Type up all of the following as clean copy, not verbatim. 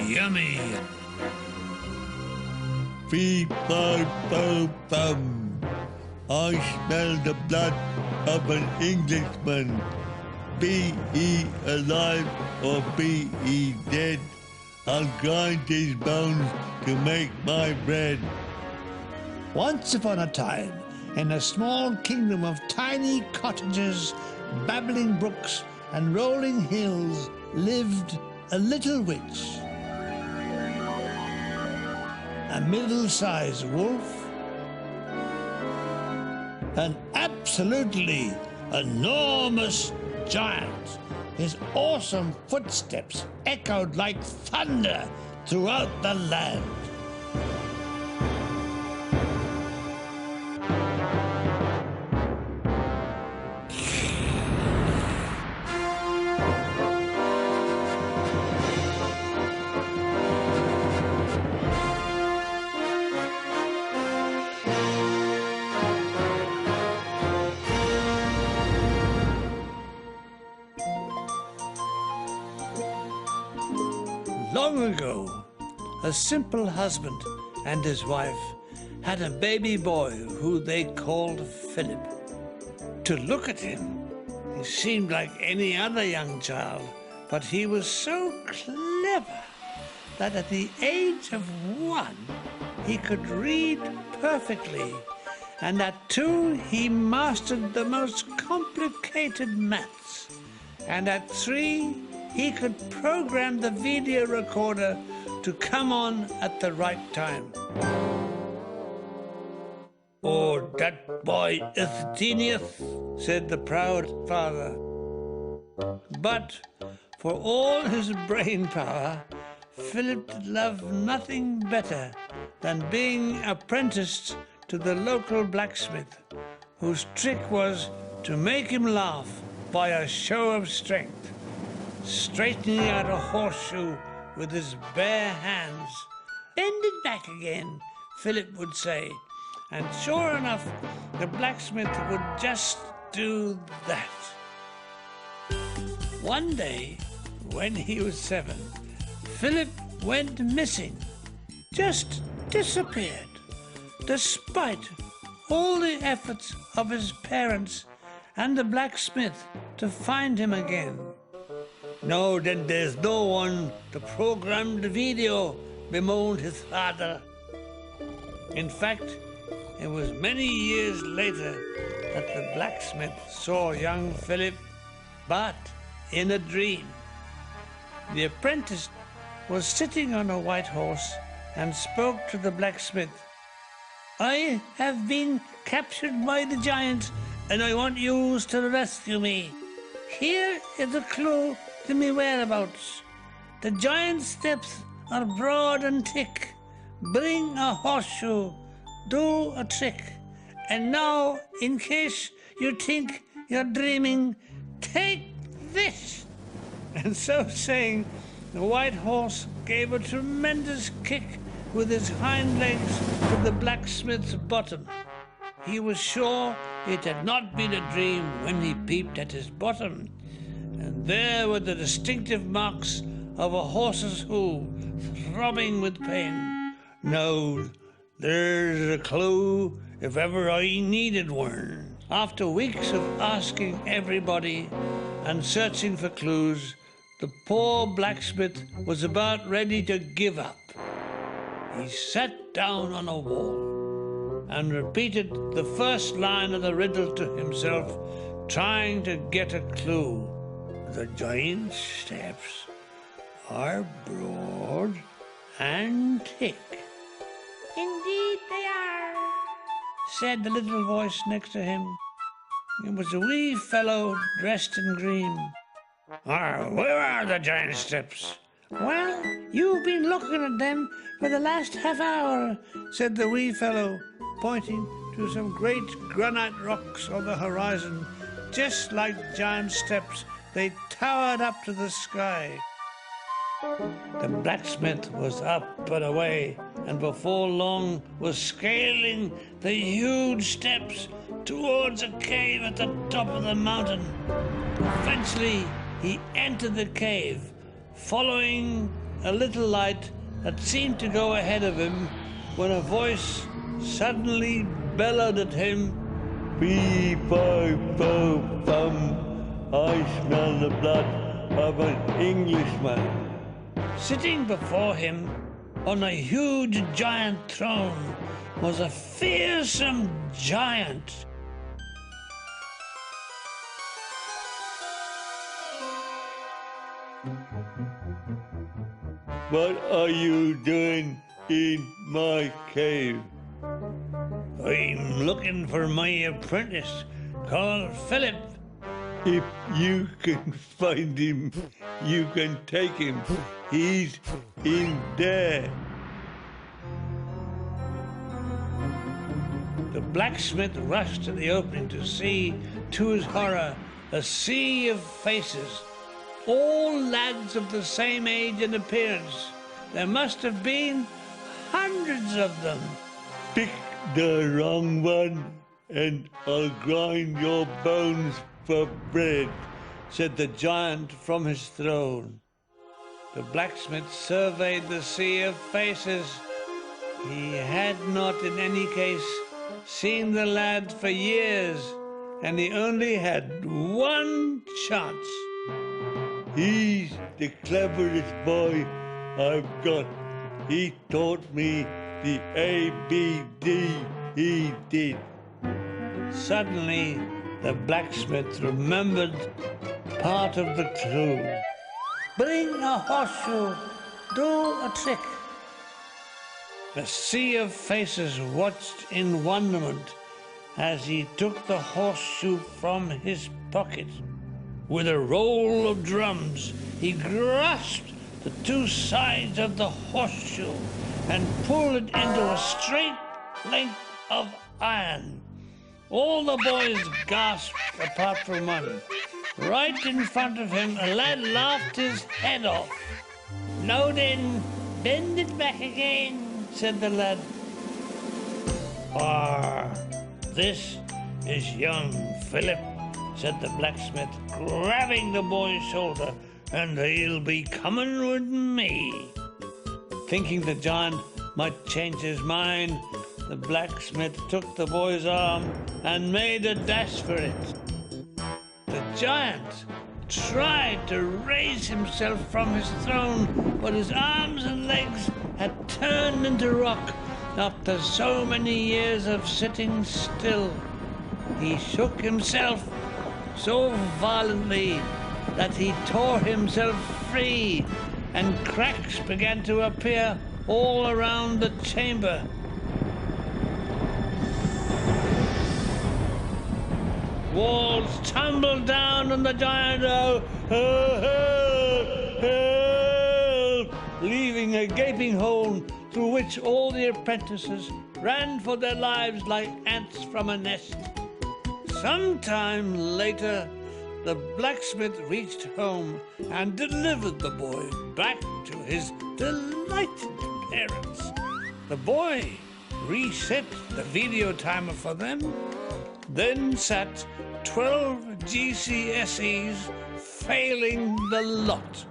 yummy. Feed my bum. I smell the blood of an Englishman. Be he alive or be he dead, I'll grind his bones to make my bread. Once upon a time, in a small kingdom of tiny cottages, babbling brooks, and rolling hills, lived a little witch. A middle-sized wolf, an absolutely enormous giant. His awesome footsteps echoed like thunder throughout the land. Long ago, a simple husband and his wife had a baby boy who they called Philip. To look at him, he seemed like any other young child, but he was so clever that at the age of 1, he could read perfectly, and at 2, he mastered the most complicated maths, and at 3, he could program the video recorder to come on at the right time. "Oh, that boy is genius," said the proud father. But for all his brain power, Philip loved nothing better than being apprenticed to the local blacksmith, whose trick was to make him laugh by a show of strength, straightening out a horseshoe with his bare hands. "Bend it back again," Philip would say, and sure enough, the blacksmith would just do that. One day, when he was 7, Philip went missing, just disappeared, despite all the efforts of his parents and the blacksmith to find him again. "No, then there's no one to program the video," bemoaned his father. In fact, it was many years later that the blacksmith saw young Philip, but in a dream. The apprentice was sitting on a white horse and spoke to the blacksmith. "I have been captured by the giant, and I want you to rescue me. Here is a clue to me whereabouts. The giant's steps are broad and thick. Bring a horseshoe, do a trick. And now, in case you think you're dreaming, take this." And so saying, the white horse gave a tremendous kick with his hind legs to the blacksmith's bottom. He was sure it had not been a dream when he peeped at his bottom, and there were the distinctive marks of a horse's hoof, throbbing with pain. "Now, there's a clue if ever I needed one." After weeks of asking everybody and searching for clues, the poor blacksmith was about ready to give up. He sat down on a wall and repeated the first line of the riddle to himself, trying to get a clue. "The giant's steps are broad and thick." "Indeed they are," said the little voice next to him. It was a wee fellow dressed in green. "Where are the giant's steps?" "Well, you've been looking at them for the last half hour," said the wee fellow, pointing to some great granite rocks on the horizon. Just like giant steps, they towered up to the sky. The blacksmith was up and away, and before long was scaling the huge steps towards a cave at the top of the mountain. Eventually, he entered the cave, following a little light that seemed to go ahead of him when a voice suddenly bellowed at him, "Fee-fi-fo-fum, I smell the blood of an Englishman." Sitting before him on a huge giant throne was a fearsome giant. What are you doing in my cave? I'm looking for my apprentice called Philip. If you can find him, you can take him. He's in there. The blacksmith rushed to the opening to see, to his horror, a sea of faces, all lads of the same age and appearance. There must have been hundreds of them. Pick the wrong one and I'll grind your bones for bread, said the giant from his throne. The blacksmith surveyed the sea of faces. He had not in any case seen the lad for years, and he only had one chance. He's the cleverest boy I've got. He taught me the ABD, he did. Suddenly, the blacksmith remembered part of the clue. Bring a horseshoe, do a trick. The sea of faces watched in wonderment as he took the horseshoe from his pocket. With a roll of drums, he grasped the two sides of the horseshoe and pulled it into a straight length of iron. All the boys gasped apart from one. Right in front of him, a lad laughed his head off. "Now then, bend it back again," said the lad. "Ah, this is young Philip," said the blacksmith, grabbing the boy's shoulder, "and he'll be coming with me." Thinking the giant might change his mind, the blacksmith took the boy's arm and made a dash for it. The giant tried to raise himself from his throne, but his arms and legs had turned into rock after so many years of sitting still. He shook himself so violently that he tore himself free, and cracks began to appear all around the chamber. Walls tumbled down on the giant, help, leaving a gaping hole through which all the apprentices ran for their lives like ants from a nest. Sometime later, the blacksmith reached home and delivered the boy back to his delighted parents. The boy reset the video timer for them, then sat 12 GCSEs failing the lot.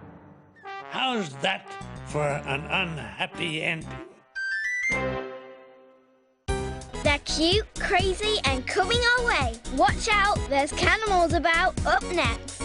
How's that for an unhappy ending? They're cute, crazy, and coming our way. Watch out, there's cannibals about up next.